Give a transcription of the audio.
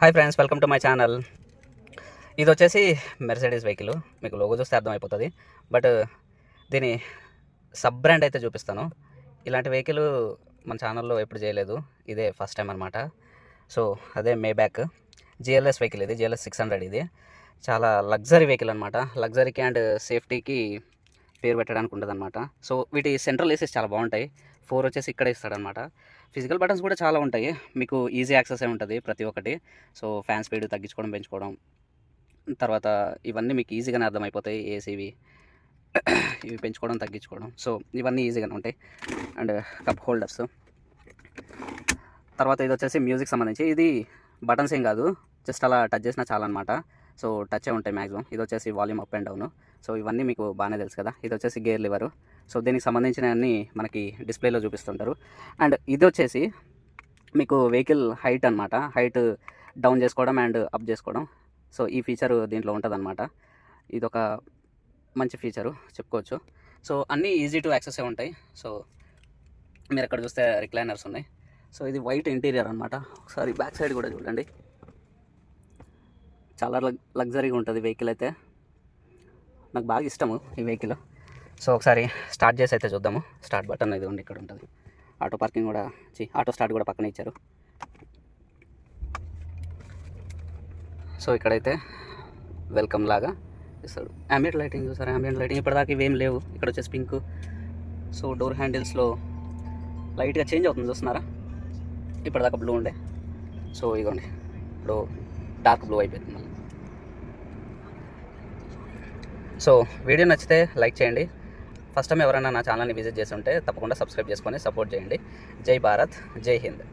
Hi friends, welcome to my channel. ఇది వచ్చేసి Mercedes vehicle. మీకు లోగో చూస్తే అర్థమైపోతుంది. బట్ దీని సబ్ బ్రాండ్ అయితే చూపిస్తాను. ఇలాంటి వెహికల్ మన ఛానల్లో ఎప్పుడు చేయలేదు, ఇదే ఫస్ట్ టైం అనమాట. సో అదే మేబ్యాక్ జిఎల్ఎస్ వెహికల్. ఇది జిఎల్ఎస్ 600. ఇది చాలా లగ్జరీ వెహికల్ అనమాట. లగ్జరీకి అండ్ సేఫ్టీకి పేరు పెట్టడానికి ఉంటుంది అనమాట. సో వీటి సెంట్రల్ ఏసీస్ చాలా బాగుంటాయి. 4 వచ్చేసి ఇక్కడ ఇస్తాడనమాట. ఫిజికల్ బటన్స్ కూడా చాలా ఉంటాయి, మీకు ఈజీ యాక్సెస్ ఉంటుంది ప్రతి ఒక్కటి. సో ఫ్యాన్ స్పీడ్ తగ్గించుకోవడం, పెంచుకోవడం, తర్వాత ఇవన్నీ మీకు ఈజీగానే అర్థమైపోతాయి. ఏసీవి ఇవి పెంచుకోవడం, తగ్గించుకోవడం, సో ఇవన్నీ ఈజీగానే ఉంటాయి. And cup holders. తర్వాత ఇది వచ్చేసి మ్యూజిక్ సంబంధించి. ఇది బటన్స్ ఏం కాదు, జస్ట్ అలా టచ్ చేసినా చాలా అనమాట. సో టచే ఉంటాయి మ్యాక్సిమం. ఇది వచ్చేసి volume up and down. So ఇవన్నీ మీకు బాగానే తెలుసు కదా. ఇది వచ్చేసి గేర్ లివరు. సో దీనికి సంబంధించినవన్నీ మనకి డిస్ప్లేలో చూపిస్తుంటారు. అండ్ ఇది వచ్చేసి మీకు వెహికల్ హైట్ అనమాట. హైట్ డౌన్ చేసుకోవడం అండ్ అప్ చేసుకోవడం. సో ఈ ఫీచరు దీంట్లో ఉంటుంది అనమాట. ఇది ఒక మంచి ఫీచరు చెప్పుకోవచ్చు. సో అన్నీ ఈజీ టు యాక్సెస్ ఉంటాయి. సో మీరు అక్కడ చూస్తే రిక్లైనర్స్ ఉన్నాయి. సో ఇది వైట్ ఇంటీరియర్ అనమాట. ఒకసారి బ్యాక్ సైడ్ కూడా చూడండి, చాలా లగ్జరీగా ఉంటుంది వెహికల్ అయితే. నాకు బాగా ఇష్టము ఈ వెహికల్. సో ఒకసారి స్టార్ట్ చేసి అయితే చూద్దాము. స్టార్ట్ బటన్ ఇది ఇక్కడ ఉంటుంది. ఆటో పార్కింగ్ కూడా, ఆటో స్టార్ట్ కూడా పక్కన ఇచ్చారు. సో ఇక్కడైతే వెల్కమ్ లాగా ఇస్తాడు. అంబియంట్ లైటింగ్ చూసారా? అంబియంట్ లైటింగ్ ఇప్పటిదాకా ఇవేం లేవు. ఇక్కడ వచ్చేసి పింక్. సో డోర్ హ్యాండిల్స్లో లైట్గా చేంజ్ అవుతుంది, చూస్తున్నారా? ఇప్పటిదాకా బ్లూ ఉండే, సో ఇదిగోండి ఇప్పుడు డార్క్ బ్లూ అయిపోతుంది మళ్ళీ. సో వీడియో నచ్చితే లైక్ చేయండి. ఫస్ట్ టైం ఎవరైనా నా ఛానల్ని విజిట్ చేసి ఉంటే తప్పకుండా సబ్స్క్రైబ్ చేసుకొని సపోర్ట్ చేయండి. జై భారత్, జై హింద్.